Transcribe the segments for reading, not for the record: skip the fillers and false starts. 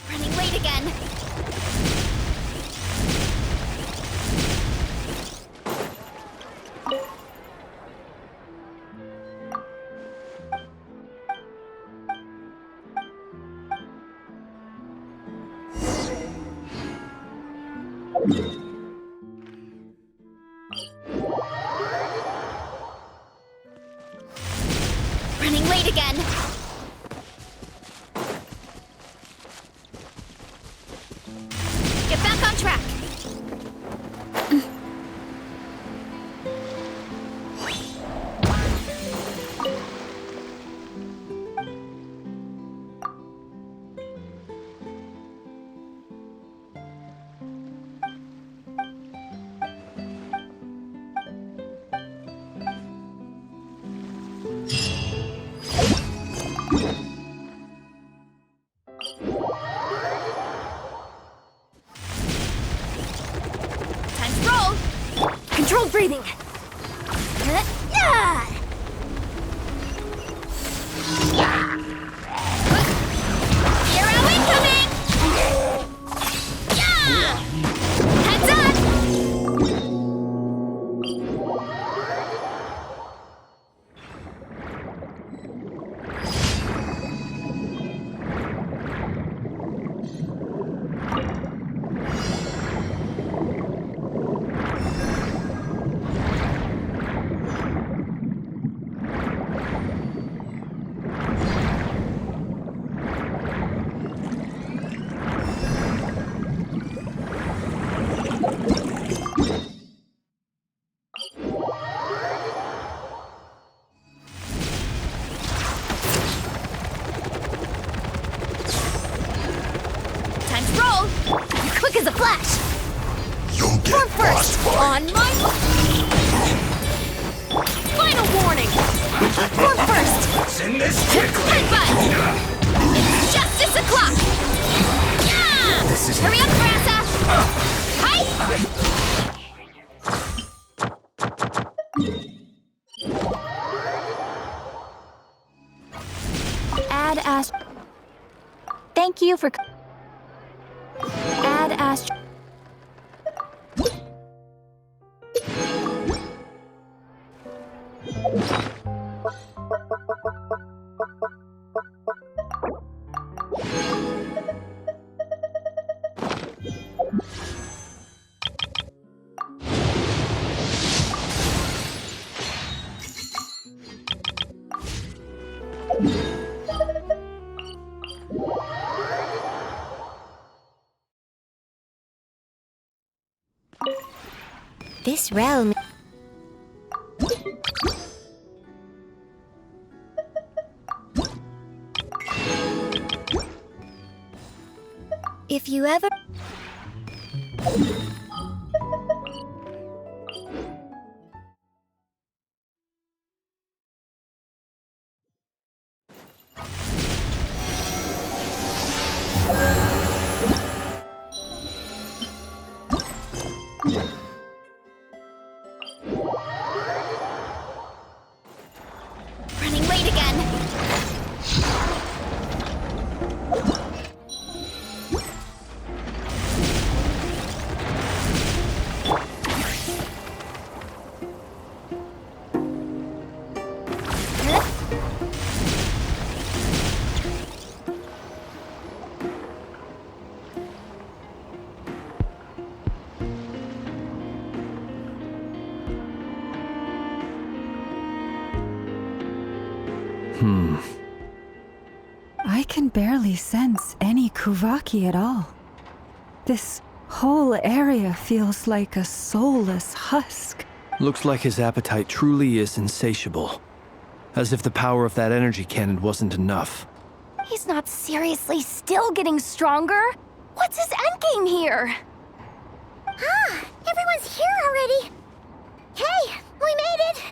Running late again. Running late again. Get back on track. Time to roll. Controlled breathing. Hero incoming! Heads up! Time to roll! Quick as a flash! You'll get Form first! On my... Final warning! Form first! Send this quickly! Headbutt! It's justice o'clock! Yeah! This is... Hurry up, Grassa! Hi! Add Ast... Thank you for... Add Ast... This realm... If you ever... Running late again. I can barely sense any Kuvaki at all. This whole area feels like a soulless husk. Looks like his appetite truly is insatiable. As if the power of that energy cannon wasn't enough. He's not seriously still getting stronger? What's his endgame here? Ah, everyone's here already. Hey, we made it.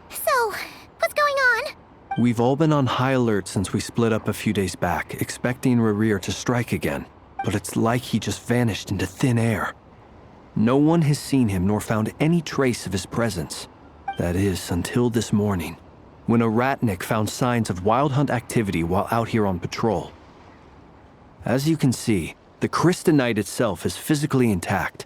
So, what's going on? We've all been on high alert since we split up a few days back, expecting Rerir to strike again. But it's like he just vanished into thin air. No one has seen him nor found any trace of his presence. That is, until this morning, when a ratnik found signs of wild hunt activity while out here on patrol. As you can see, the Crystonite itself is physically intact,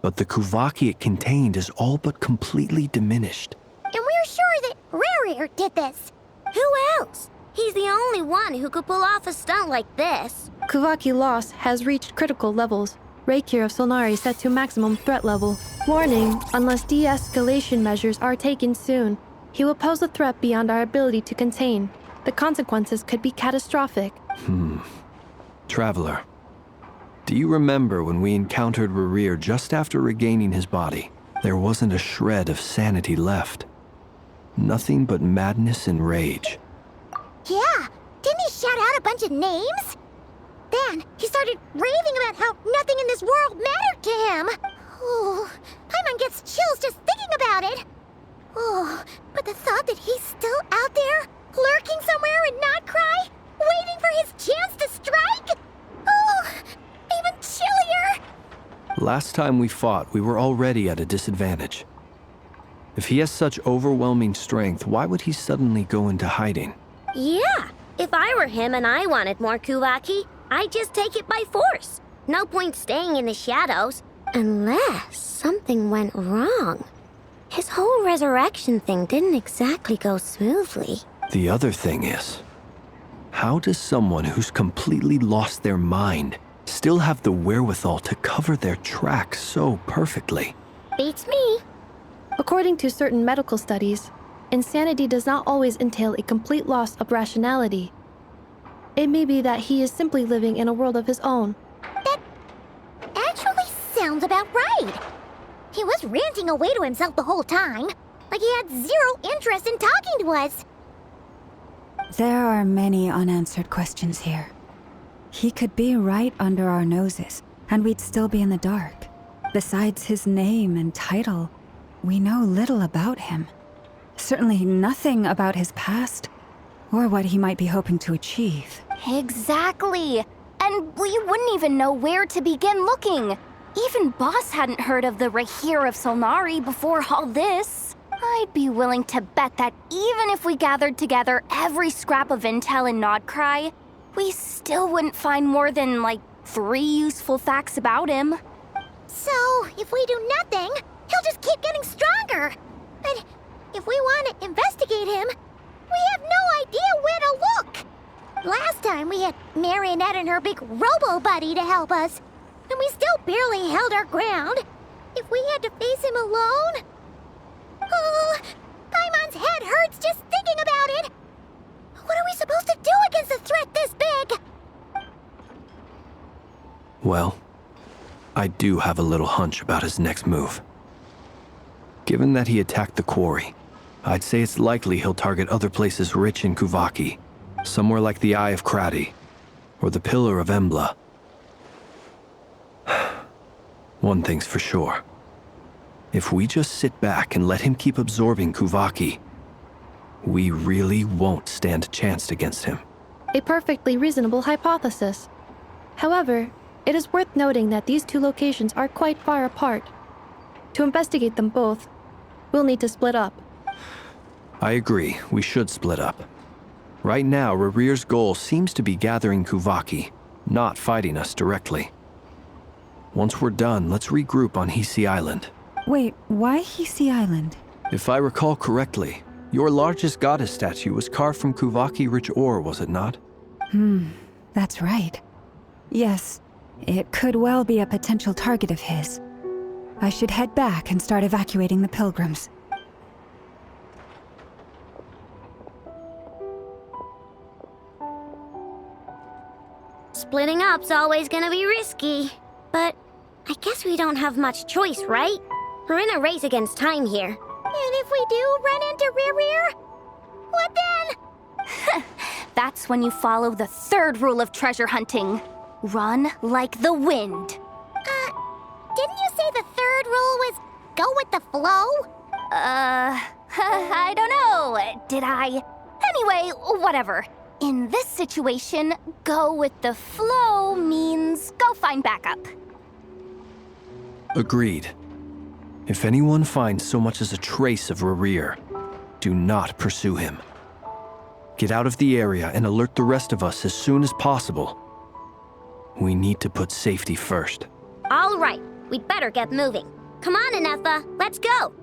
but the Kuvaki it contained is all but completely diminished. And we're sure that Rerir did this. Who else? He's the only one who could pull off a stunt like this. Kuvaki loss has reached critical levels. Reikir of Solnari set to maximum threat level. Warning, unless de-escalation measures are taken soon, he will pose a threat beyond our ability to contain. The consequences could be catastrophic. Traveler, do you remember when we encountered Rerir just after regaining his body? There wasn't a shred of sanity left. Nothing but madness and rage. Yeah, didn't he shout out a bunch of names? Then he started raving about how nothing in this world mattered to him. Oh, Paimon gets chills just thinking about it. Oh, but the thought that he's still out there, lurking somewhere in Notcry, waiting for his chance to strike? Oh, even chillier. Last time we fought, we were already at a disadvantage. If he has such overwhelming strength, why would he suddenly go into hiding? Yeah, if I were him and I wanted more Kuvaki, I'd just take it by force. No point staying in the shadows. Unless something went wrong. His whole resurrection thing didn't exactly go smoothly. The other thing is, how does someone who's completely lost their mind still have the wherewithal to cover their tracks so perfectly? Beats me. According to certain medical studies, insanity does not always entail a complete loss of rationality. It may be that he is simply living in a world of his own. That actually sounds about right. He was ranting away to himself the whole time, like he had zero interest in talking to us. There are many unanswered questions here. He could be right under our noses, and we'd still be in the dark. Besides his name and title, we know little about him. Certainly nothing about his past, or what he might be hoping to achieve. Exactly. And we wouldn't even know where to begin looking. Even Boss hadn't heard of the Reikir of Solnari before all this. I'd be willing to bet that even if we gathered together every scrap of intel in Nodcry, we still wouldn't find more than, 3 useful facts about him. So, if we do nothing, he'll just keep getting stronger. But if we want to investigate him, we have no idea where to look. Last time we had Marionette and her big robo-buddy to help us, and we still barely held our ground. If we had to face him alone... Oh, Paimon's head hurts just thinking about it. What are we supposed to do against a threat this big? Well, I do have a little hunch about his next move. Given that he attacked the quarry, I'd say it's likely he'll target other places rich in Kuvaki, somewhere like the Eye of Krati, or the Pillar of Embla. One thing's for sure. If we just sit back and let him keep absorbing Kuvaki, we really won't stand a chance against him. A perfectly reasonable hypothesis. However, it is worth noting that these two locations are quite far apart. To investigate them both, we'll need to split up. I agree, we should split up. Right now, Rerir's goal seems to be gathering Kuvaki, not fighting us directly. Once we're done, let's regroup on Hisi Island. Wait, why Hisi Island? If I recall correctly, your largest goddess statue was carved from Kuvaki-rich ore, was it not? That's right. Yes, it could well be a potential target of his. I should head back and start evacuating the pilgrims. Splitting up's always gonna be risky. But I guess we don't have much choice, right? We're in a race against time here. And if we do run into Rerir, what then? That's when you follow the third rule of treasure hunting. Run like the wind. Didn't you say the third rule was go with the flow? I don't know. Did I? Anyway, whatever. In this situation, go with the flow means go find backup. Agreed. If anyone finds so much as a trace of Rerir, do not pursue him. Get out of the area and alert the rest of us as soon as possible. We need to put safety first. All right, we'd better get moving. Come on, Ineffa, let's go.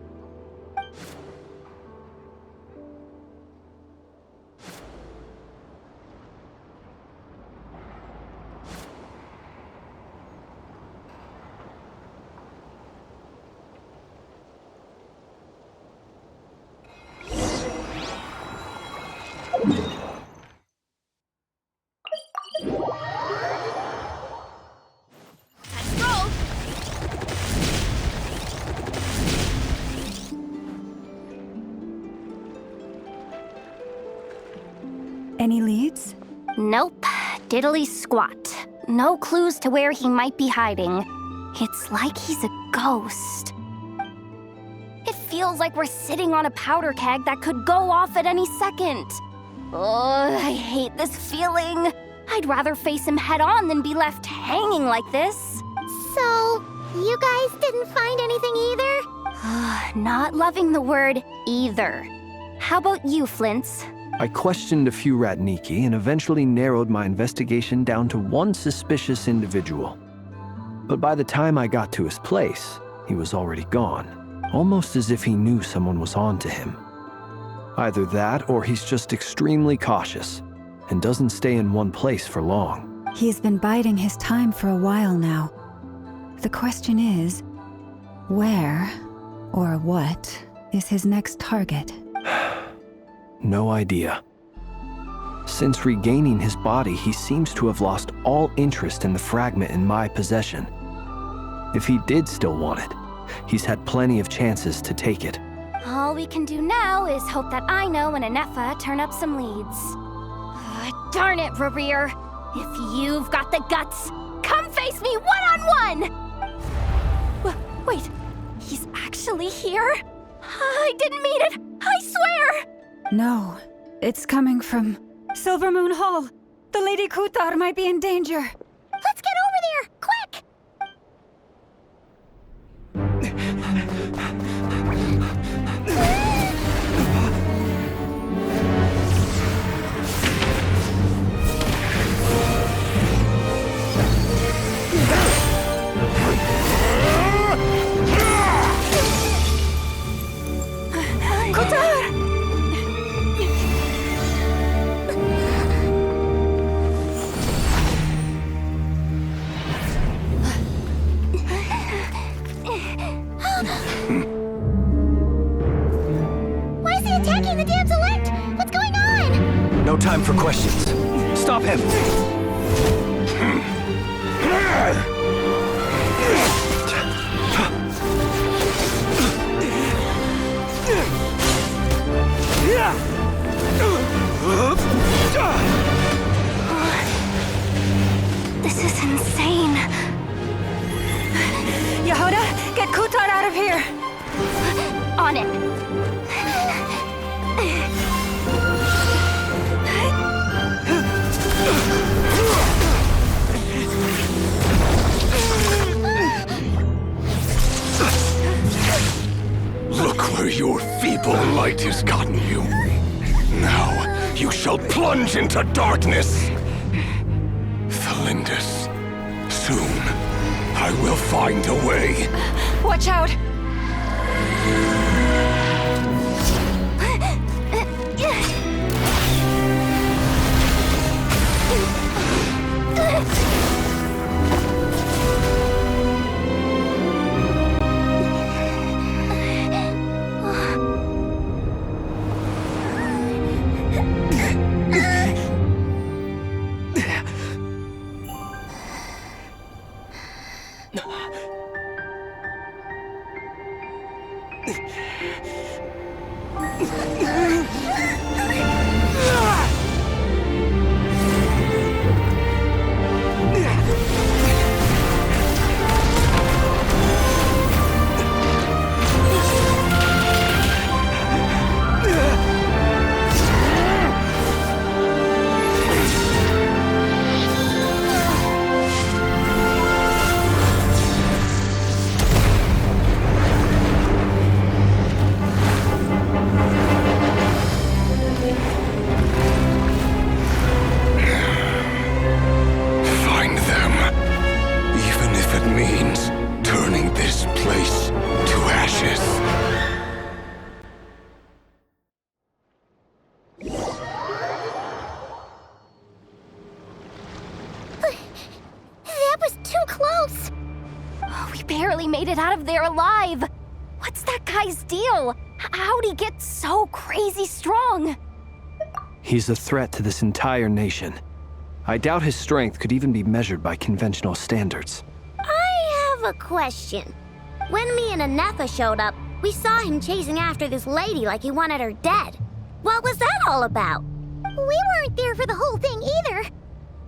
Any leads? Nope. Diddly squat. No clues to where he might be hiding. It's like he's a ghost. It feels like we're sitting on a powder keg that could go off at any second. Oh, I hate this feeling. I'd rather face him head on than be left hanging like this. So, you guys didn't find anything either? Not loving the word either. How about you, Flint's? I questioned a few Ratniki and eventually narrowed my investigation down to one suspicious individual. But by the time I got to his place, he was already gone, almost as if he knew someone was on to him. Either that or he's just extremely cautious and doesn't stay in one place for long. He's been biding his time for a while now. The question is, where or what is his next target? No idea. Since regaining his body, he seems to have lost all interest in the fragment in my possession. If he did still want it, he's had plenty of chances to take it. All we can do now is hope that Ino and Ineffa turn up some leads. Darn it, Rerir. If you've got the guts, come face me one-on-one! Wait, he's actually here? I didn't mean it, I swear! No, it's coming from Silver Moon Hall. The Lady Kutar might be in danger. Let's get over there, quick! Why is he attacking the damsel elect? What's going on? No time for questions. Stop him! This is insane. Yehuda, get Kutar out of here! On it. Look where your feeble light has gotten you. Now you shall plunge into darkness. Felindus, soon I will find a way. Watch out! That means turning this place to ashes. That was too close. Oh, we barely made it out of there alive. What's that guy's deal? How'd he get so crazy strong? He's a threat to this entire nation. I doubt his strength could even be measured by conventional standards. I have a question. When me and Anefa showed up, we saw him chasing after this lady like he wanted her dead. What was that all about? We weren't there for the whole thing either.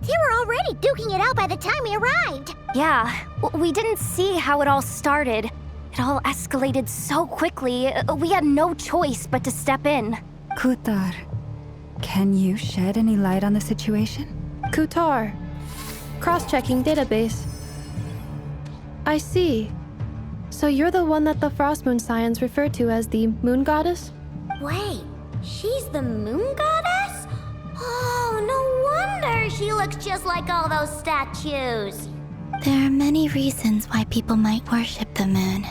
They were already duking it out by the time we arrived. Yeah, we didn't see how it all started. It all escalated so quickly, we had no choice but to step in. Kutar, can you shed any light on the situation? Kutar. Cross-checking database. I see. So you're the one that the Frost Moon Scions refer to as the Moon Goddess? Wait, she's the moon goddess? Oh, no wonder she looks just like all those statues. There are many reasons why people might worship the moon,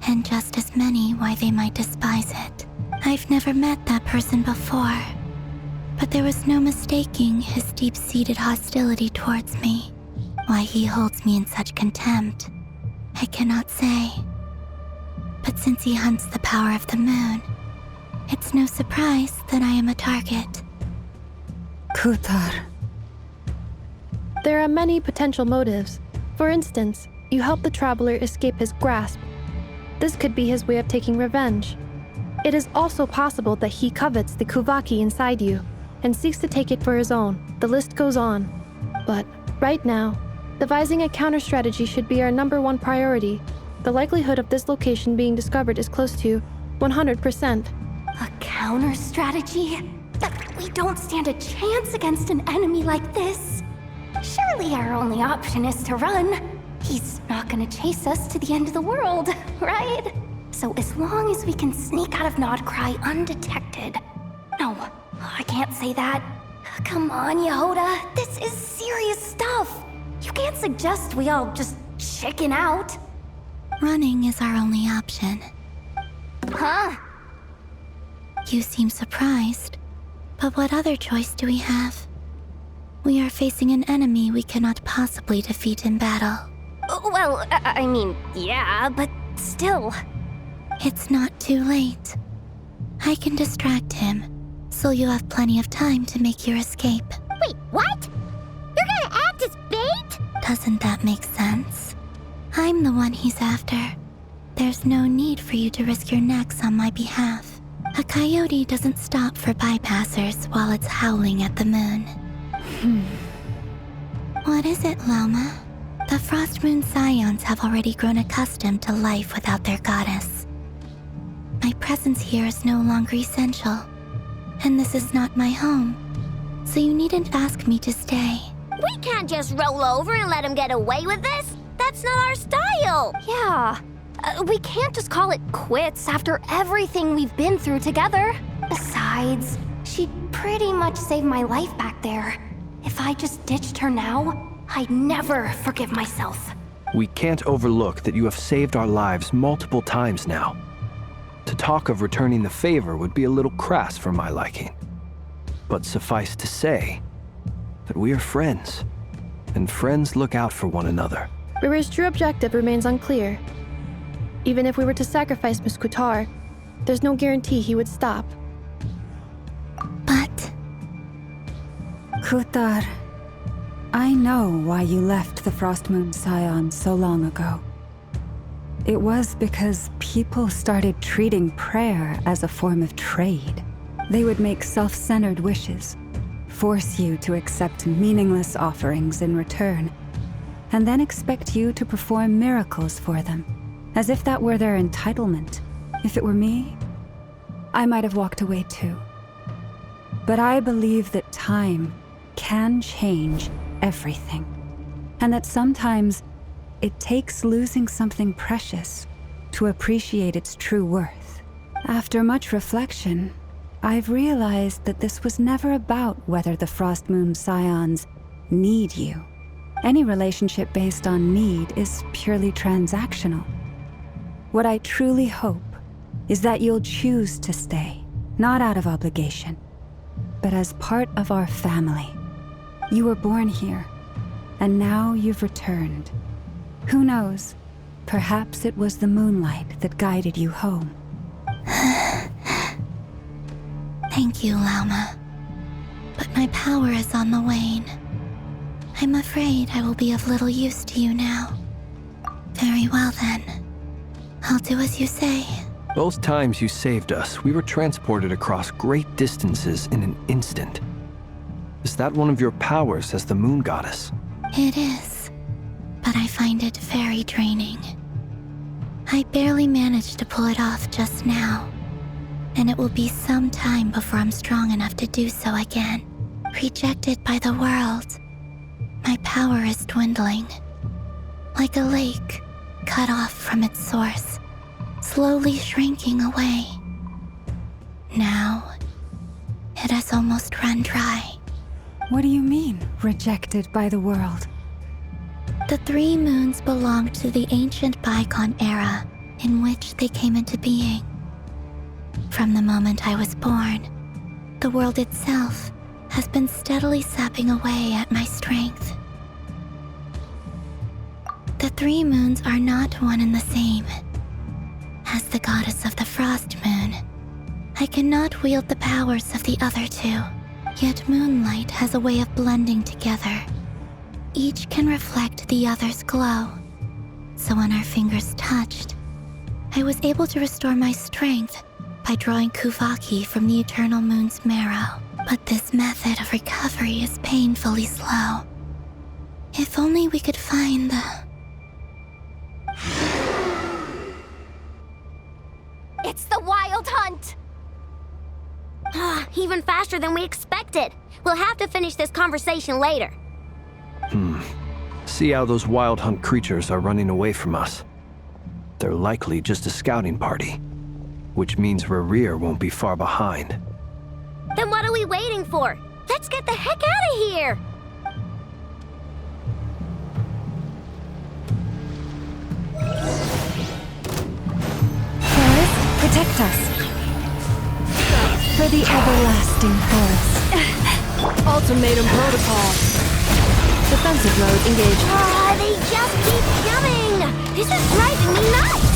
and just as many why they might despise it. I've never met that person before, but there was no mistaking his deep-seated hostility towards me. Why he holds me in such contempt, I cannot say. But since he hunts the power of the moon, it's no surprise that I am a target. Kutar. There are many potential motives. For instance, you help the traveler escape his grasp. This could be his way of taking revenge. It is also possible that he covets the Kuvaki inside you and seeks to take it for his own. The list goes on. But right now, devising a counter-strategy should be our #1 priority. The likelihood of this location being discovered is close to 100%. A counter strategy? We don't stand a chance against an enemy like this. Surely our only option is to run. He's not gonna chase us to the end of the world, right? So as long as we can sneak out of Nodcry undetected. No, I can't say that. Come on, Yehoda, this is serious stuff. You can't suggest we all just chicken out. Running is our only option. Huh? You seem surprised, but what other choice do we have? We are facing an enemy we cannot possibly defeat in battle. Well, I mean, yeah, but still. It's not too late. I can distract him, so you have plenty of time to make your escape. Wait, what? You're gonna act as bait? Doesn't that make sense? I'm the one he's after. There's no need for you to risk your necks on my behalf. A coyote doesn't stop for bypassers while it's howling at the moon. What is it, Loma? The Frost Moon Scions have already grown accustomed to life without their goddess. My presence here is no longer essential, and this is not my home, so you needn't ask me to stay. We can't just roll over and let him get away with this. That's not our style. Yeah. We can't just call it quits after everything we've been through together. Besides, she'd pretty much saved my life back there. If I just ditched her now, I'd never forgive myself. We can't overlook that you have saved our lives multiple times now. To talk of returning the favor would be a little crass for my liking. But suffice to say that we are friends, and friends look out for one another. Rira's true objective remains unclear. Even if we were to sacrifice Miss Kutar, there's no guarantee he would stop. But Kutar, I know why you left the Frost Moon Scions so long ago. It was because people started treating prayer as a form of trade. They would make self-centered wishes, force you to accept meaningless offerings in return, and then expect you to perform miracles for them, as if that were their entitlement. If it were me, I might have walked away too. But I believe that time can change everything, and that sometimes it takes losing something precious to appreciate its true worth. After much reflection, I've realized that this was never about whether the Frost Moon Scions need you. Any relationship based on need is purely transactional. What I truly hope is that you'll choose to stay, not out of obligation, but as part of our family. You were born here, and now you've returned. Who knows? Perhaps it was the moonlight that guided you home. Thank you, Lauma. But my power is on the wane. I'm afraid I will be of little use to you now. Very well then. I'll do as you say. Both times you saved us, we were transported across great distances in an instant. Is that one of your powers as the moon goddess? It is, but I find it very draining. I barely managed to pull it off just now, and it will be some time before I'm strong enough to do so again. Rejected by the world, my power is dwindling. Like a lake cut off from its source, slowly shrinking away. Now, it has almost run dry. What do you mean, rejected by the world? The 3 moons belonged to the ancient bygone era in which they came into being. From the moment I was born, the world itself has been steadily sapping away at my strength. The 3 moons are not one and the same. As the goddess of the frost moon, I cannot wield the powers of the other 2. Yet moonlight has a way of blending together. Each can reflect the other's glow. So when our fingers touched, I was able to restore my strength by drawing Kuvaki from the eternal moon's marrow. But this method of recovery is painfully slow. If only we could find the... It's the Wild Hunt! Even faster than we expected. We'll have to finish this conversation later. See how those wild hunt creatures are running away from us. They're likely just a scouting party, which means Rerir won't be far behind. Then what are we waiting for? Let's get the heck out of here! Forest, protect us. For the everlasting forest. Ultimatum protocol. Defensive mode engaged. They just keep coming! This is driving me nuts!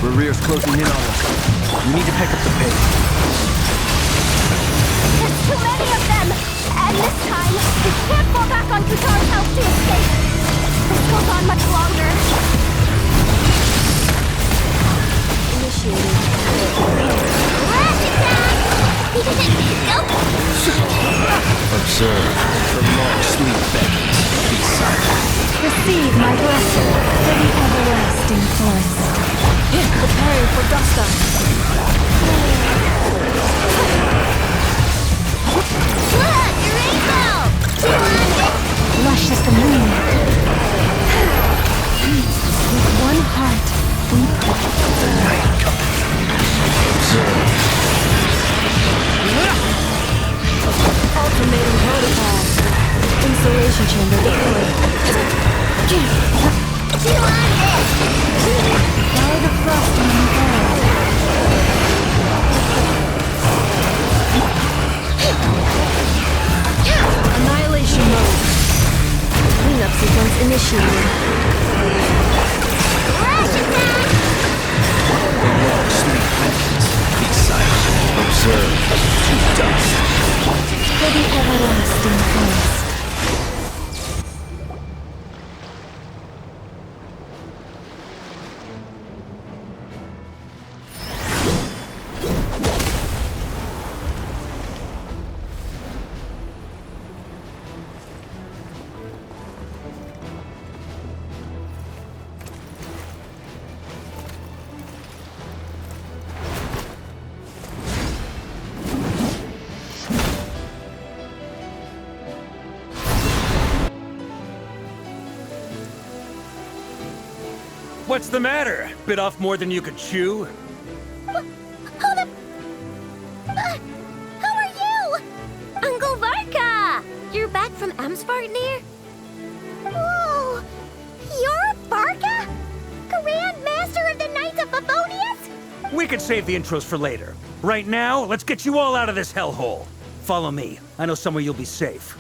Rerir's closing in on us. We need to pick up the pace. There's too many of them! And this time, we can't fall back on Kutar's health to escape! This goes on much longer. Initiated. Flash attack! Nope! Observe. The long sleep beckons. Be silent. Receive my blessing for the everlasting forest. Preparing for dust up. Look! Your rainbow! Lush as the moon. With one heart, we pray. The night cometh. Observe. Ultimatum protocol. Installation chamber deployed. Follow the frost moon forward. Annihilation mode. Cleanup sequence initiated. Flash attack! The long sleep beckons. Be silent. Observe. To dust. For the everlasting forest. What's the matter? Bit off more than you could chew? Hold up! Who are you? Uncle Varka! You're back from Amsvartnir? Whoa! You're Varka? Grand Master of the Knights of Favonius? We could save the intros for later. Right now, let's get you all out of this hellhole. Follow me. I know somewhere you'll be safe.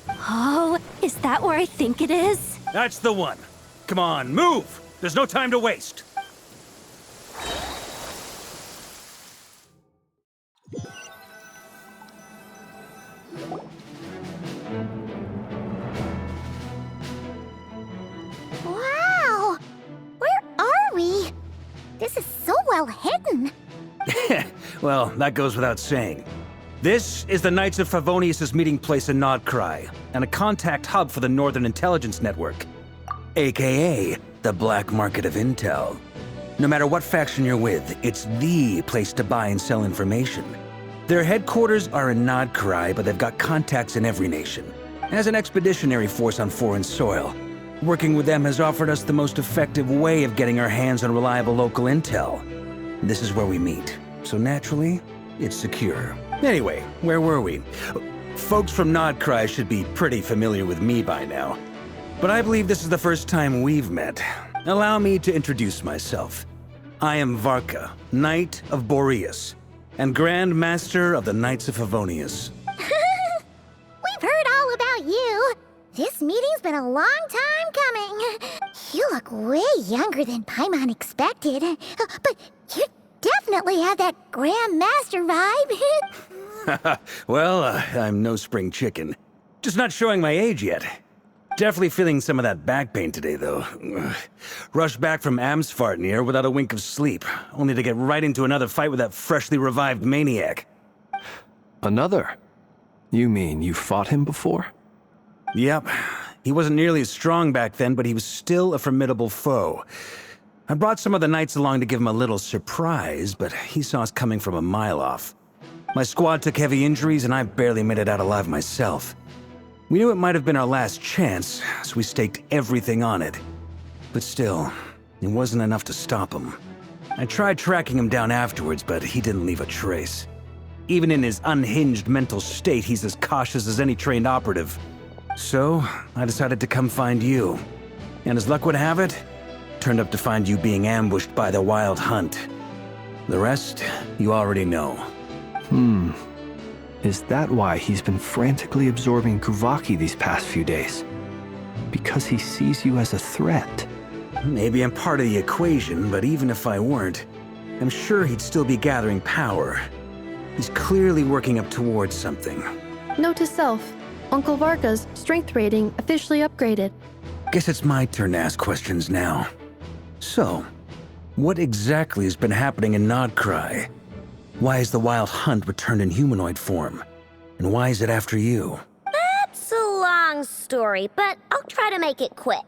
Oh, is that where I think it is? That's the one. Come on, move! There's no time to waste. Wow! Where are we? This is so well hidden. Well, that goes without saying. This is the Knights of Favonius' meeting place in Nodcry, and a contact hub for the Northern Intelligence Network, aka the Black Market of Intel. No matter what faction you're with, it's the place to buy and sell information. Their headquarters are in Nodcry, but they've got contacts in every nation. As an expeditionary force on foreign soil, working with them has offered us the most effective way of getting our hands on reliable local intel. This is where we meet, so naturally, it's secure. Anyway, where were we? Folks from Nodcry should be pretty familiar with me by now. But I believe this is the first time we've met. Allow me to introduce myself. I am Varka, Knight of Boreas, and Grand Master of the Knights of Favonius. We've heard all about you. This meeting's been a long time coming. You look way younger than Paimon expected. But you definitely have that Grand Master vibe. Well, I'm no spring chicken. Just not showing my age yet. Definitely feeling some of that back pain today, though. Rushed back from Amsvartnir without a wink of sleep, only to get right into another fight with that freshly revived maniac. Another? You mean you fought him before? Yep. He wasn't nearly as strong back then, but he was still a formidable foe. I brought some of the knights along to give him a little surprise, but he saw us coming from a mile off. My squad took heavy injuries, and I barely made it out alive myself. We knew it might have been our last chance, so we staked everything on it. But still, it wasn't enough to stop him. I tried tracking him down afterwards, but he didn't leave a trace. Even in his unhinged mental state, he's as cautious as any trained operative. So, I decided to come find you. And as luck would have it, turned up to find you being ambushed by the Wild Hunt. The rest, you already know. Is that why he's been frantically absorbing Kuvaki these past few days? Because he sees you as a threat? Maybe I'm part of the equation, but even if I weren't, I'm sure he'd still be gathering power. He's clearly working up towards something. Note to self, Uncle Varka's strength rating officially upgraded. Guess it's my turn to ask questions now. So, what exactly has been happening in Nodcry? Why is the Wild Hunt returned in humanoid form? And why is it after you? That's a long story, but I'll try to make it quick.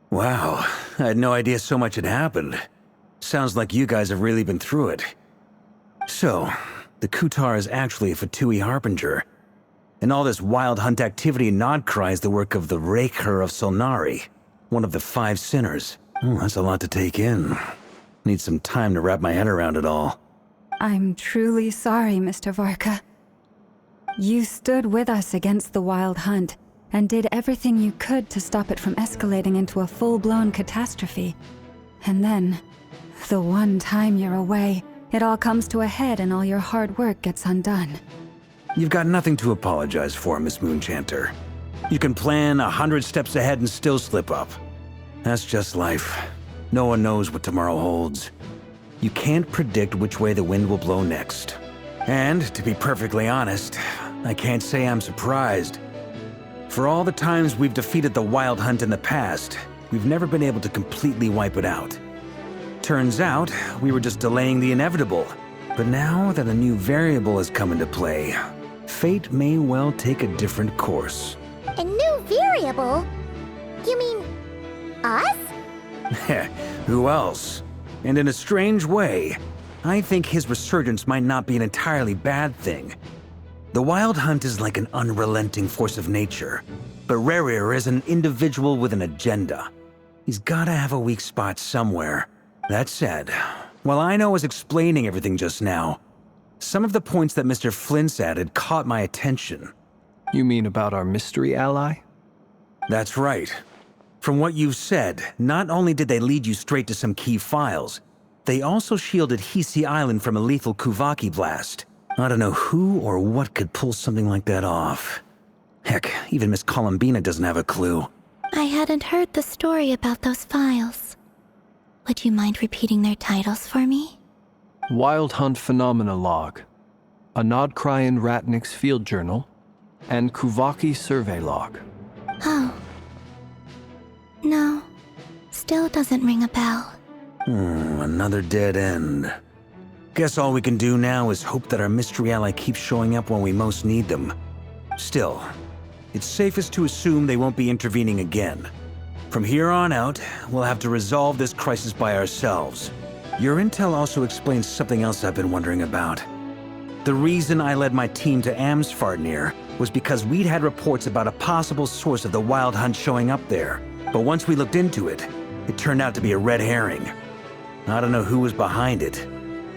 Wow, I had no idea so much had happened. Sounds like you guys have really been through it. So, the Kutar is actually a Fatui Harbinger. And all this Wild Hunt activity in Nodcry is the work of the Raker of Solnari, one of the 5 sinners. That's a lot to take in. Need some time to wrap my head around it all. I'm truly sorry, Mr. Varka. You stood with us against the Wild Hunt and did everything you could to stop it from escalating into a full-blown catastrophe. And then, the one time you're away, it all comes to a head and all your hard work gets undone. You've got nothing to apologize for, Miss Moonchanter. You can plan 100 steps ahead and still slip up. That's just life. No one knows what tomorrow holds. You can't predict which way the wind will blow next. And, to be perfectly honest, I can't say I'm surprised. For all the times we've defeated the Wild Hunt in the past, we've never been able to completely wipe it out. Turns out, we were just delaying the inevitable. But now that a new variable has come into play, fate may well take a different course. A new variable? You mean us? Who else? And in a strange way, I think his resurgence might not be an entirely bad thing. The Wild Hunt is like an unrelenting force of nature, but Rerir is an individual with an agenda. He's gotta have a weak spot somewhere, That said, while I was explaining everything just now, some of the points that Mr. Flint's added caught my attention. You mean about our mystery ally? That's right. From what you've said, not only did they lead you straight to some key files, they also shielded Hisi Island from a lethal Kuvaki blast. I don't know who or what could pull something like that off. Heck, even Miss Columbina doesn't have a clue. I hadn't heard the story about those files. Would you mind repeating their titles for me? Wild Hunt Phenomena Log, a Nodcrian Ratnik's Field Journal, and Kuvaki Survey Log. Oh. No. Still doesn't ring a bell. Another dead end. Guess all we can do now is hope that our mystery ally keeps showing up when we most need them. Still, it's safest to assume they won't be intervening again. From here on out, we'll have to resolve this crisis by ourselves. Your intel also explains something else I've been wondering about. The reason I led my team to Amsfarnir was because we'd had reports about a possible source of the Wild Hunt showing up there. But once we looked into it, it turned out to be a red herring. I don't know who was behind it,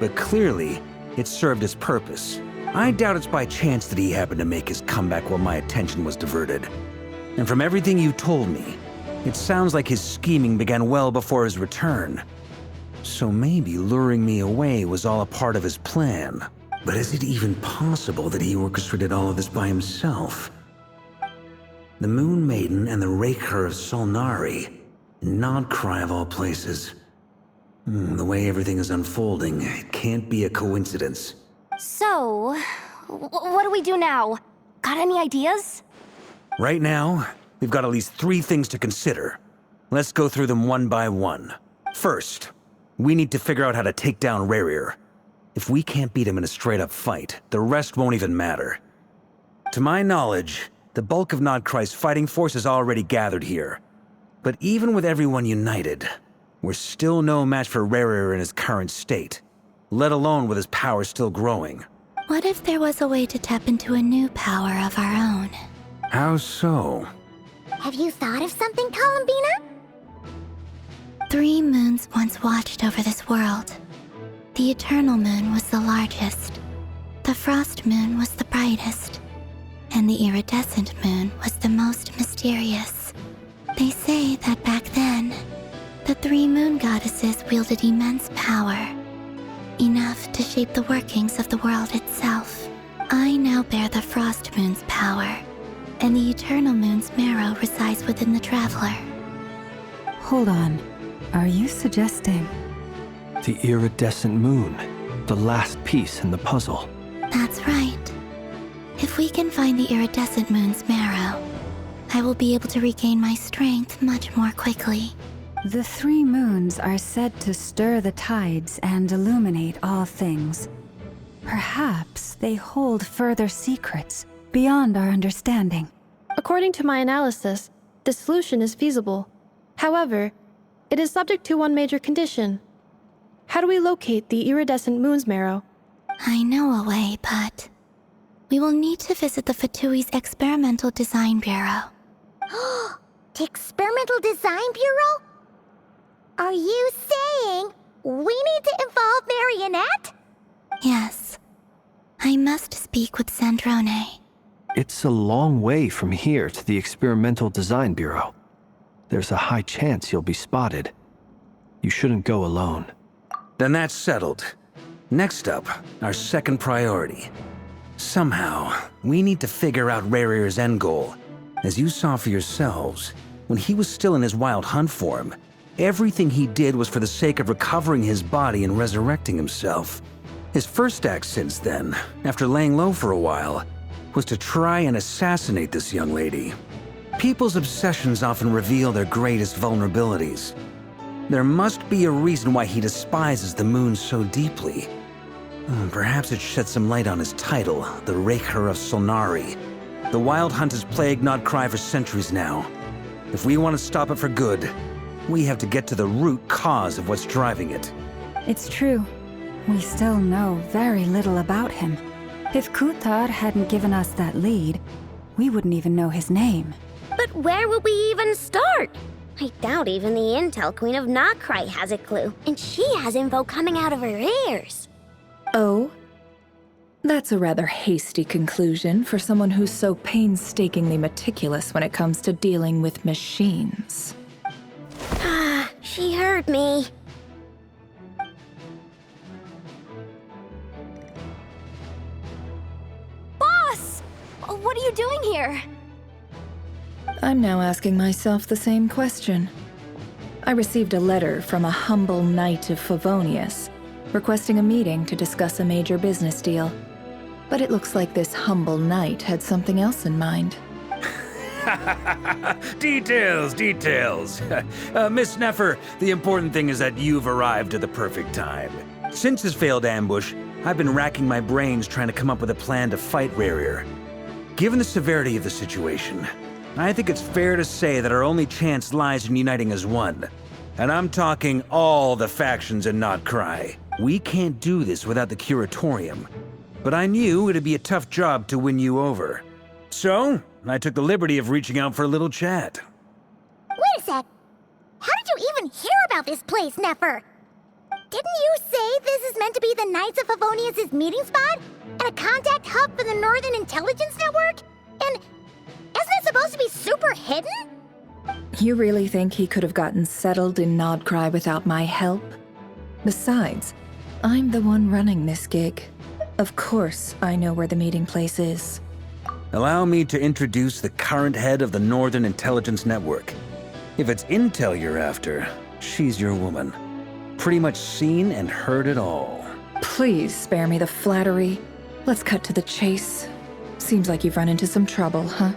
but clearly, it served its purpose. I doubt it's by chance that he happened to make his comeback while my attention was diverted. And from everything you told me, it sounds like his scheming began well before his return. So maybe luring me away was all a part of his plan. But is it even possible that he orchestrated all of this by himself? The Moon Maiden and the Raker of Solnari, Nodcry of all places. The way everything is unfolding, it can't be a coincidence. So, what do we do now? Got any ideas? Right now, we've got at least 3 things to consider. Let's go through them one by one. First, we need to figure out how to take down Rerir. If we can't beat him in a straight-up fight, the rest won't even matter. To my knowledge, the bulk of Nodcry's fighting force is already gathered here. But even with everyone united, we're still no match for Rerir in his current state, let alone with his power still growing. What if there was a way to tap into a new power of our own? How so? Have you thought of something, Columbina? 3 moons once watched over this world. The Eternal Moon was the largest. The Frost Moon was the brightest. And the Iridescent Moon was the most mysterious. They say that back then, the 3 moon goddesses wielded immense power. Enough to shape the workings of the world itself. I now bear the Frost Moon's power, and the Eternal Moon's marrow resides within the Traveler. Hold on. Are you suggesting... The iridescent moon, the last piece in the puzzle. That's right. If we can find the Iridescent Moon's marrow, I will be able to regain my strength much more quickly. The 3 moons are said to stir the tides and illuminate all things. Perhaps they hold further secrets beyond our understanding. According to my analysis, the solution is feasible. However, it is subject to one major condition. How do we locate the iridescent moon's marrow? I know a way, but we will need to visit the Fatui's Experimental Design Bureau. The Experimental Design Bureau? Are you saying we need to involve Marionette? Yes. I must speak with Sandrone. It's a long way from here to the Experimental Design Bureau. There's a high chance you'll be spotted. You shouldn't go alone. Then that's settled. Next up, our second priority. Somehow, we need to figure out Rerir's end goal. As you saw for yourselves, when he was still in his Wild Hunt form, everything he did was for the sake of recovering his body and resurrecting himself. His first act since then, after laying low for a while, was to try and assassinate this young lady. People's obsessions often reveal their greatest vulnerabilities. There must be a reason why he despises the moon so deeply. Perhaps it sheds some light on his title, the Raker of Solnari. The Wild Hunt has plagued Nodcry for centuries now. If we want to stop it for good, we have to get to the root cause of what's driving it. It's true. We still know very little about him. If Kuthar hadn't given us that lead, we wouldn't even know his name. But where would we even start? I doubt even the Intel Queen of Notcry has a clue, and she has info coming out of her ears. Oh? That's a rather hasty conclusion for someone who's so painstakingly meticulous when it comes to dealing with machines. Ah, she heard me. Boss! What are you doing here? I'm now asking myself the same question. I received a letter from a humble knight of Favonius, requesting a meeting to discuss a major business deal. But it looks like this humble knight had something else in mind. Details. Miss Neffer, the important thing is that you've arrived at the perfect time. Since his failed ambush, I've been racking my brains trying to come up with a plan to fight Rarier. Given the severity of the situation, I think it's fair to say that our only chance lies in uniting as one. And I'm talking all the factions in Notcry. We can't do this without the Curatorium. But I knew it'd be a tough job to win you over. So, I took the liberty of reaching out for a little chat. Wait a sec. How did you even hear about this place, Neffer? Didn't you say this is meant to be the Knights of Favonius' meeting spot? And a contact hub for the Northern Intelligence Network? And isn't it supposed to be super hidden? You really think he could have gotten settled in Nodcry without my help? Besides, I'm the one running this gig. Of course I know where the meeting place is. Allow me to introduce the current head of the Northern Intelligence Network. If it's intel you're after, she's your woman. Pretty much seen and heard it all. Please spare me the flattery. Let's cut to the chase. Seems like you've run into some trouble, huh?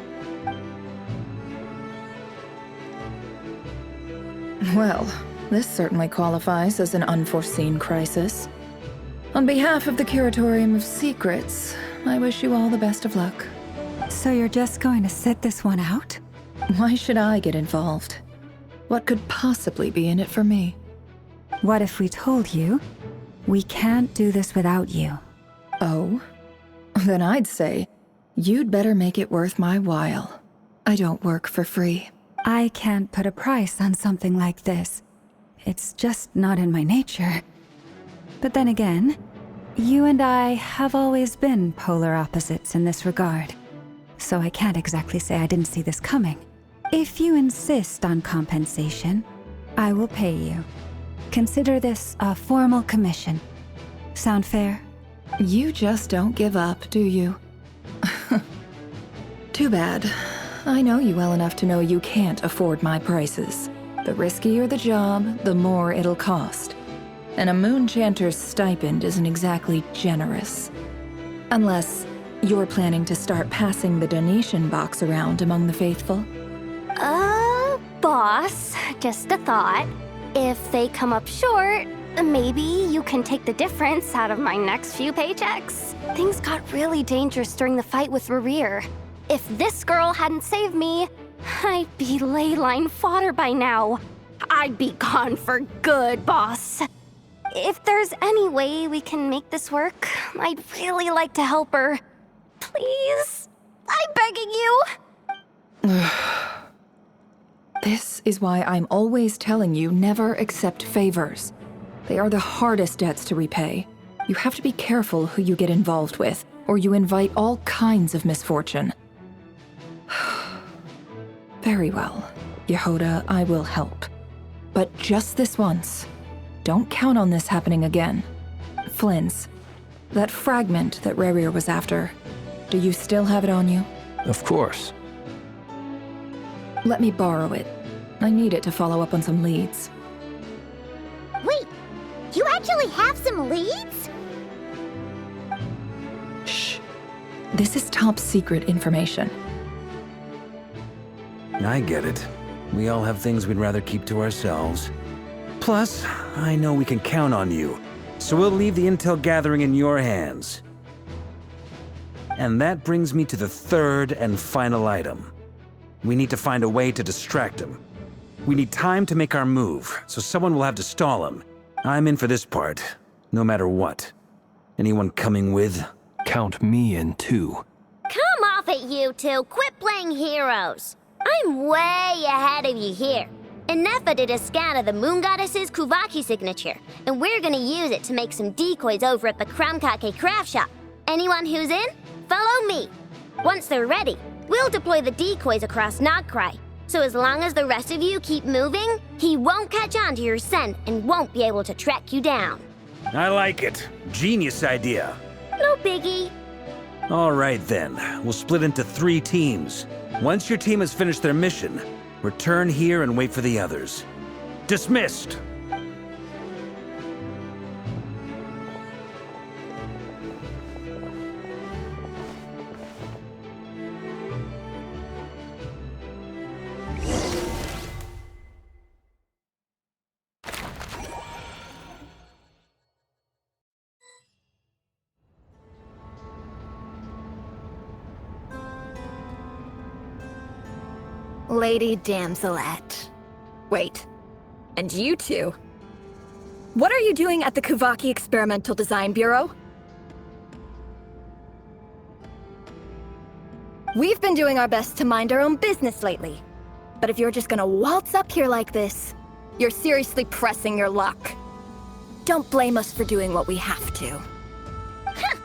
Well, this certainly qualifies as an unforeseen crisis. On behalf of the Curatorium of Secrets, I wish you all the best of luck. So you're just going to sit this one out? Why should I get involved? What could possibly be in it for me? What if we told you we can't do this without you? Oh? Then I'd say, you'd better make it worth my while. I don't work for free. I can't put a price on something like this. It's just not in my nature. But then again, you and I have always been polar opposites in this regard. So I can't exactly say I didn't see this coming. If you insist on compensation, I will pay you. Consider this a formal commission. Sound fair? You just don't give up, do you? Too bad. I know you well enough to know you can't afford my prices. The riskier the job, the more it'll cost. And a Moonchanter's stipend isn't exactly generous. Unless you're planning to start passing the donation box around among the faithful. Boss, just a thought. If they come up short, maybe you can take the difference out of my next few paychecks. Things got really dangerous during the fight with Rarier. If this girl hadn't saved me, I'd be ley line fodder by now. I'd be gone for good, boss. If there's any way we can make this work, I'd really like to help her. Please? I'm begging you. This is why I'm always telling you never accept favors. They are the hardest debts to repay. You have to be careful who you get involved with, or you invite all kinds of misfortune. Very well, Yehoda, I will help. But just this once. Don't count on this happening again. Flynn's, that fragment that Rarier was after, do you still have it on you? Of course. Let me borrow it. I need it to follow up on some leads. Wait, you actually have some leads? Shh. This is top secret information. I get it. We all have things we'd rather keep to ourselves. Plus, I know we can count on you, so we'll leave the intel gathering in your hands. And that brings me to the third and final item. We need to find a way to distract him. We need time to make our move, so someone will have to stall him. I'm in for this part, no matter what. Anyone coming with? Count me in too. Come off it, you two. Quit playing heroes. I'm way ahead of you here. Ineffa did a scan of the Moon Goddess's Kuvaki signature, and we're gonna use it to make some decoys over at the Kramkake craft shop. Anyone who's in, follow me. Once they're ready, we'll deploy the decoys across Nogcry. So as long as the rest of you keep moving, he won't catch on to your scent and won't be able to track you down. I like it. Genius idea. No biggie. All right then, we'll split into 3 teams. Once your team has finished their mission, return here and wait for the others. Dismissed! Lady Damselette. Wait, and you two? What are you doing at the Kuvaki Experimental Design Bureau? We've been doing our best to mind our own business lately. But if you're just gonna waltz up here like this, you're seriously pressing your luck. Don't blame us for doing what we have to. Huh.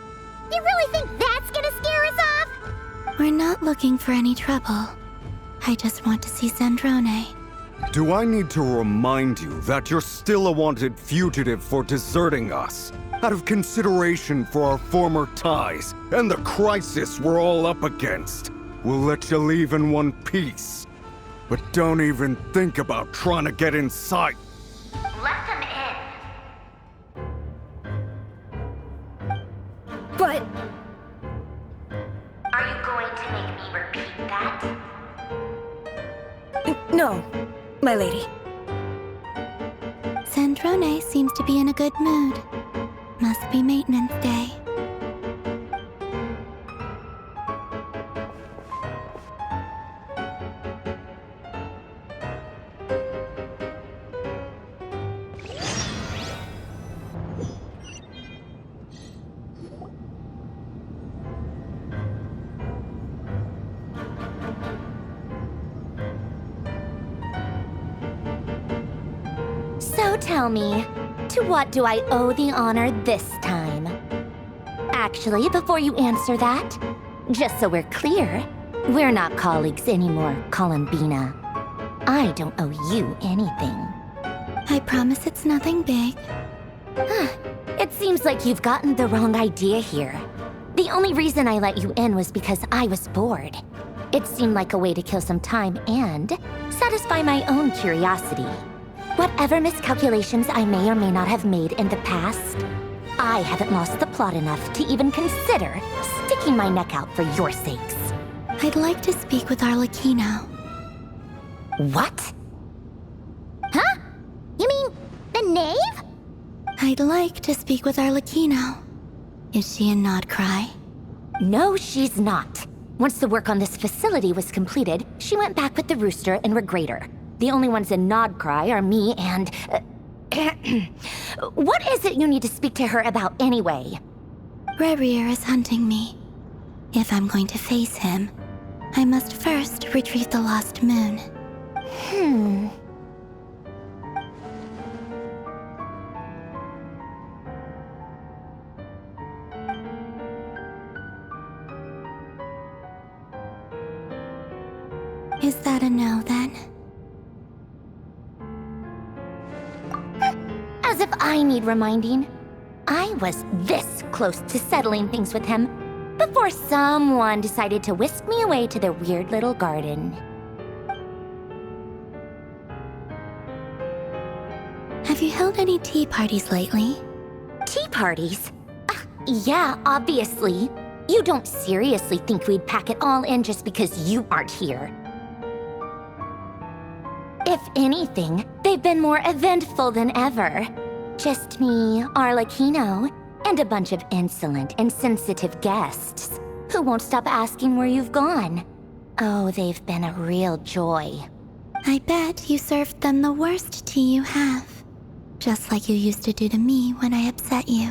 You really think that's gonna scare us off? We're not looking for any trouble. I just want to see Zandrone. Do I need to remind you that you're still a wanted fugitive for deserting us? Out of consideration for our former ties and the crisis we're all up against, we'll let you leave in one piece. But don't even think about trying to get inside. Let them in. But... Are you going to make me repeat that? no, my lady. Zandrone seems to be in a good mood. Must be maintenance day. So tell me, to what do I owe the honor this time? Actually, before you answer that, just so we're clear, we're not colleagues anymore, Columbina. I don't owe you anything. I promise it's nothing big. It seems like you've gotten the wrong idea here. The only reason I let you in was because I was bored. It seemed like a way to kill some time and satisfy my own curiosity. Whatever miscalculations I may or may not have made in the past, I haven't lost the plot enough to even consider sticking my neck out for your sakes. I'd like to speak with Arlecchino. What? Huh? You mean the knave? I'd like to speak with Arlecchino. Is she in Nodcry? No, she's not. Once the work on this facility was completed, she went back with the rooster and Regrator. The only ones in Nodcry are me and... What is it you need to speak to her about anyway? Rerir is hunting me. If I'm going to face him, I must first retrieve the lost moon. Is that a no, then? As if I need reminding. I was this close to settling things with him before someone decided to whisk me away to their weird little garden. Have you held any tea parties lately? Tea parties? Yeah, obviously. You don't seriously think we'd pack it all in just because you aren't here. If anything, they've been more eventful than ever. Just me, Arlecchino, and a bunch of insolent and sensitive guests who won't stop asking where you've gone. Oh, they've been a real joy. I bet you served them the worst tea you have. Just like you used to do to me when I upset you.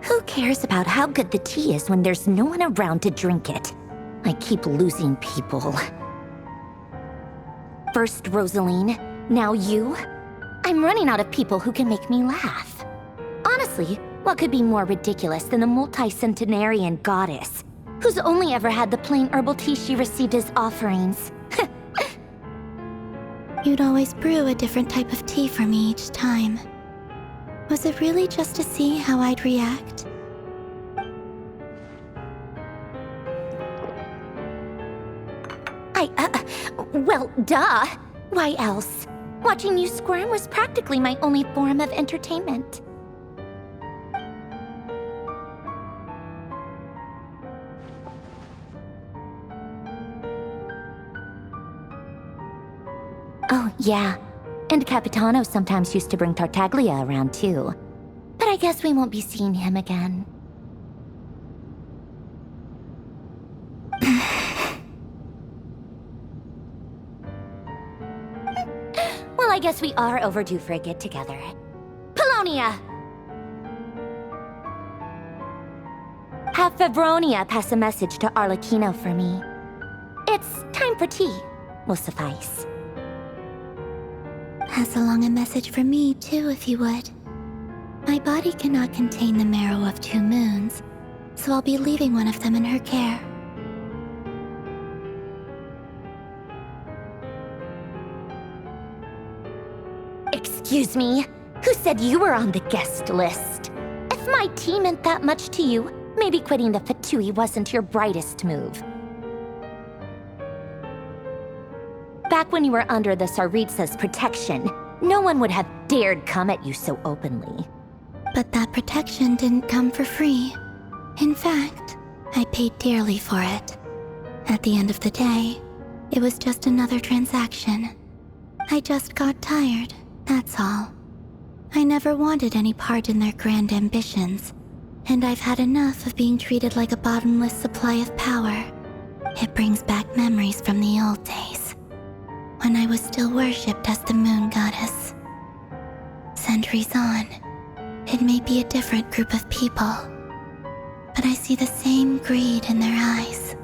Who cares about how good the tea is when there's no one around to drink it? I keep losing people. first, Rosaline. Now you? I'm running out of people who can make me laugh. Honestly, what could be more ridiculous than a multi-centenarian goddess who's only ever had the plain herbal tea she received as offerings? You'd always brew a different type of tea for me each time. Was it really just to see how I'd react? Well, duh. Why else? Watching you squirm was practically my only form of entertainment. Oh, yeah. And Capitano sometimes used to bring Tartaglia around, too. But I guess we won't be seeing him again. Well, I guess we are overdue for a get-together. Polonia! Have Fevronia pass a message to Arlecchino for me. It's time for tea. Will suffice. Pass along a message for me, too, if you would. My body cannot contain the marrow of 2 moons, so I'll be leaving one of them in her care. Excuse me? Who said you were on the guest list? If my tea meant that much to you, maybe quitting the Fatui wasn't your brightest move. Back when you were under the Tsaritsa's protection, no one would have dared come at you so openly. But that protection didn't come for free. In fact, I paid dearly for it. At the end of the day, it was just another transaction. I just got tired, that's all. I never wanted any part in their grand ambitions, and I've had enough of being treated like a bottomless supply of power. It brings back memories from the old days, when I was still worshipped as the moon goddess. Centuries on, it may be a different group of people, but I see the same greed in their eyes.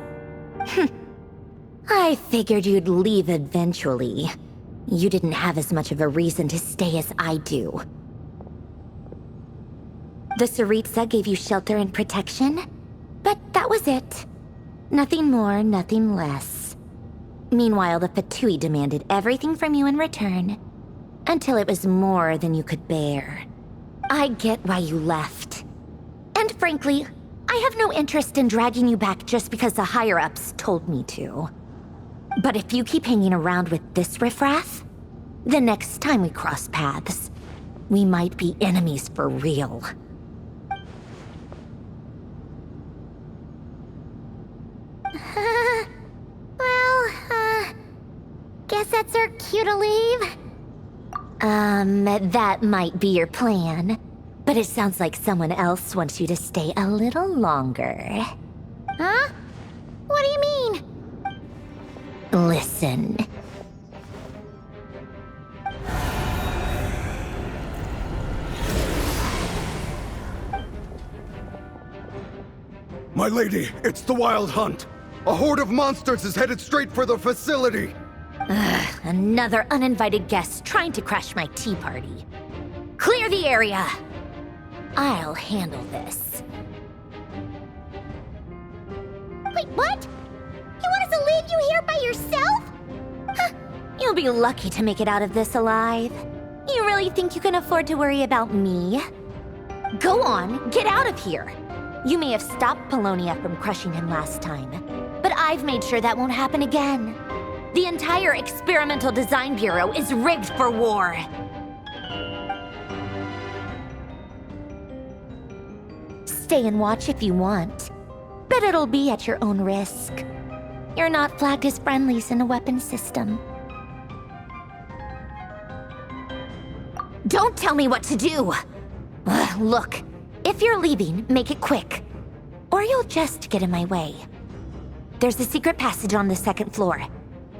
I figured you'd leave eventually. You didn't have as much of a reason to stay as I do. The Tsaritsa gave you shelter and protection, but that was it. Nothing more, nothing less. Meanwhile, the Fatui demanded everything from you in return, until it was more than you could bear. I get why you left. And frankly, I have no interest in dragging you back just because the higher-ups told me to. But if you keep hanging around with this riffraff, the next time we cross paths, we might be enemies for real. Guess that's our cue to leave. That might be your plan. But it sounds like someone else wants you to stay a little longer. Huh? What do you mean? Listen. My lady, it's the Wild Hunt. A horde of monsters is headed straight for the facility. Ugh, another uninvited guest trying to crash my tea party. Clear the area! I'll handle this. Wait, what? You want us to leave you here by yourself? Huh, you'll be lucky to make it out of this alive. You really think you can afford to worry about me? Go on, get out of here. You may have stopped Polonia from crushing him last time, but I've made sure that won't happen again. The entire Experimental Design Bureau is rigged for war. Stay and watch if you want, but it'll be at your own risk. You're not flagged as friendlies in the weapons system. Don't tell me what to do! Ugh, look, if you're leaving, make it quick, or you'll just get in my way. There's a secret passage on the 2nd floor.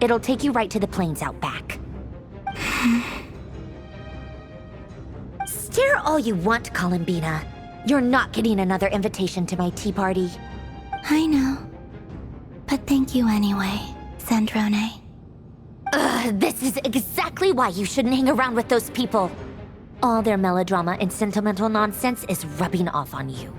It'll take you right to the plains out back. Stare all you want, Columbina. You're not getting another invitation to my tea party. I know. But thank you anyway, Sandrone. This is exactly why you shouldn't hang around with those people. All their melodrama and sentimental nonsense is rubbing off on you.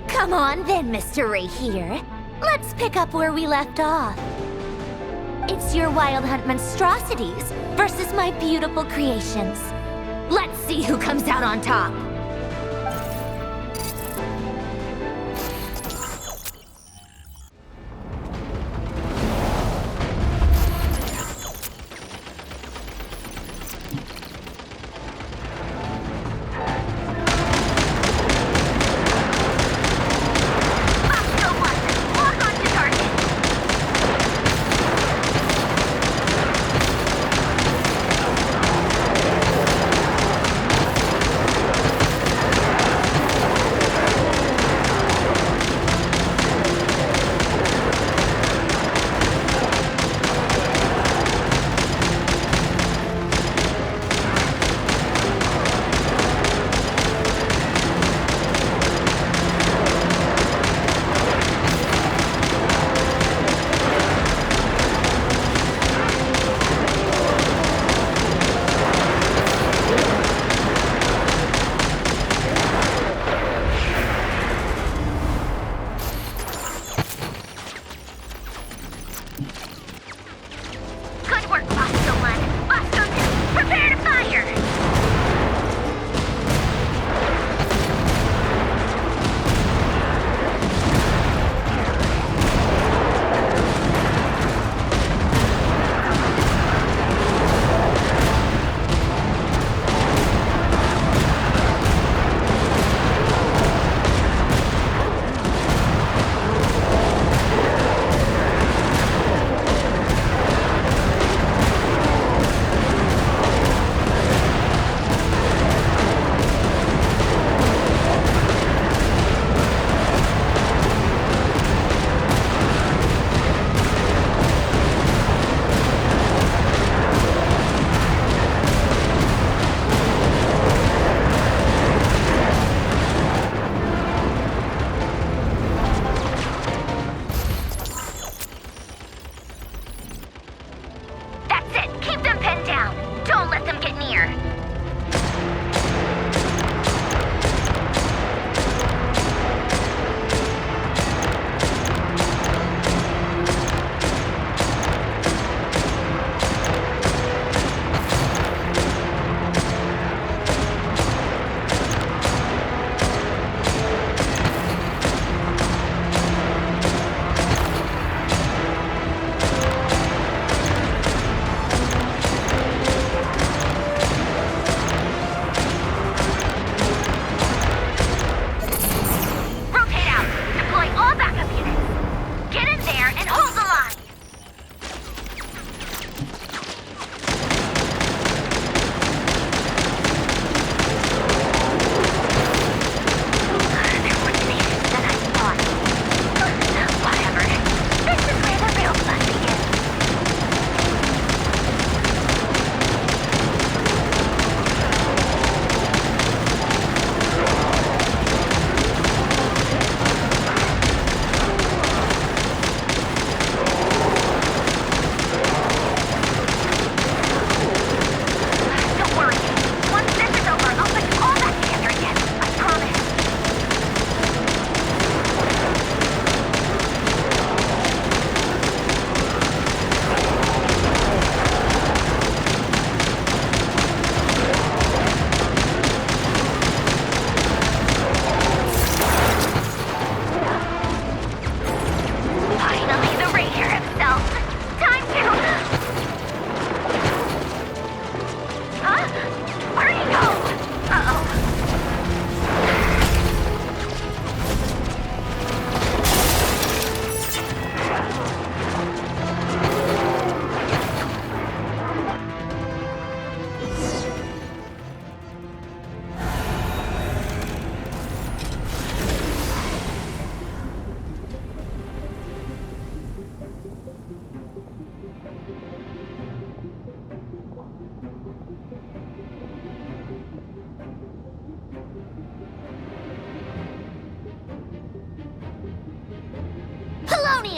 Come on then, Mr. Ray here. Let's pick up where we left off. It's your Wild Hunt monstrosities versus my beautiful creations. Let's see who comes out on top.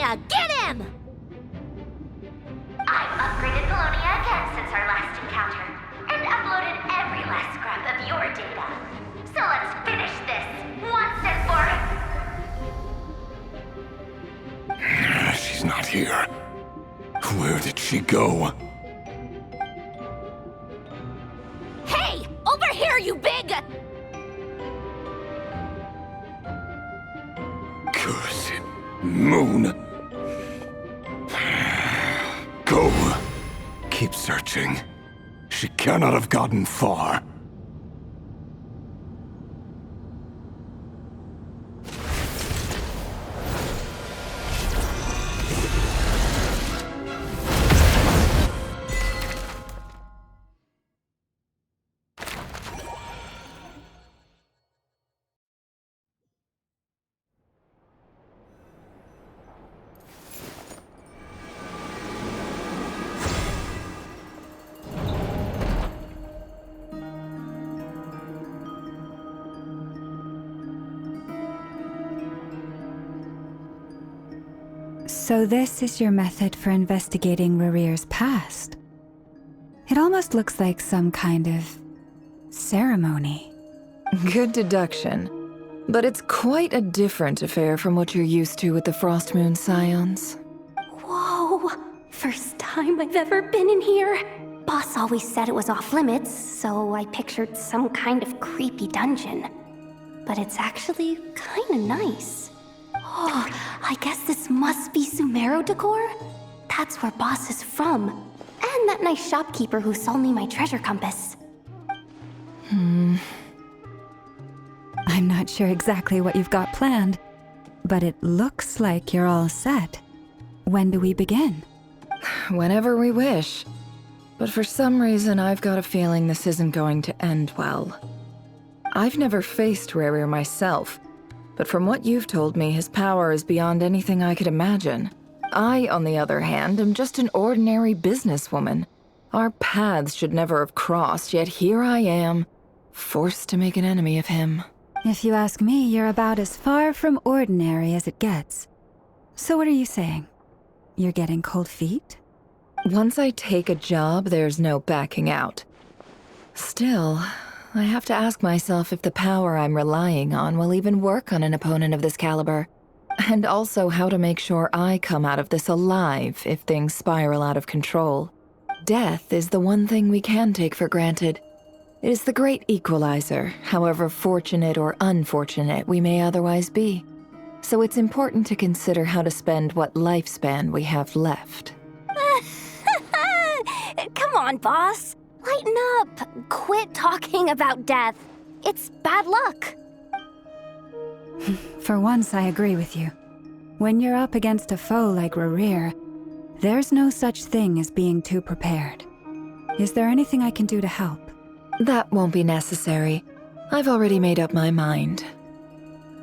Polonia, get him! I've upgraded Polonia again since our last encounter, and uploaded every last scrap of your data. So let's finish this once and for... She's not here. Where did she go? Hey! Over here, you big... Cursed moon. Go. Keep searching. She cannot have gotten far. So this is your method for investigating Rarir's past? It almost looks like some kind of ceremony. Good deduction. But it's quite a different affair from what you're used to with the Frost Moon Scions. Whoa! First time I've ever been in here. Boss always said it was off limits, so I pictured some kind of creepy dungeon. But it's actually kinda nice. Oh, I guess this must be Sumero decor? That's where Boss is from. And that nice shopkeeper who sold me my treasure compass. I'm not sure exactly what you've got planned, but it looks like you're all set. When do we begin? Whenever we wish. But for some reason, I've got a feeling this isn't going to end well. I've never faced Rarir myself, but from what you've told me, his power is beyond anything I could imagine. I, on the other hand, am just an ordinary businesswoman. Our paths should never have crossed, yet here I am, forced to make an enemy of him. If you ask me, you're about as far from ordinary as it gets. So what are you saying? You're getting cold feet? Once I take a job, there's no backing out. Still, I have to ask myself if the power I'm relying on will even work on an opponent of this caliber. And also how to make sure I come out of this alive if things spiral out of control. Death is the one thing we can take for granted. It is the great equalizer, however fortunate or unfortunate we may otherwise be. So it's important to consider how to spend what lifespan we have left. Come on, boss. Lighten up. Quit talking about death. It's bad luck. For once, I agree with you. When you're up against a foe like Rarir, there's no such thing as being too prepared. Is there anything I can do to help? That won't be necessary. I've already made up my mind.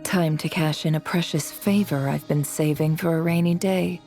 Time to cash in a precious favor I've been saving for a rainy day.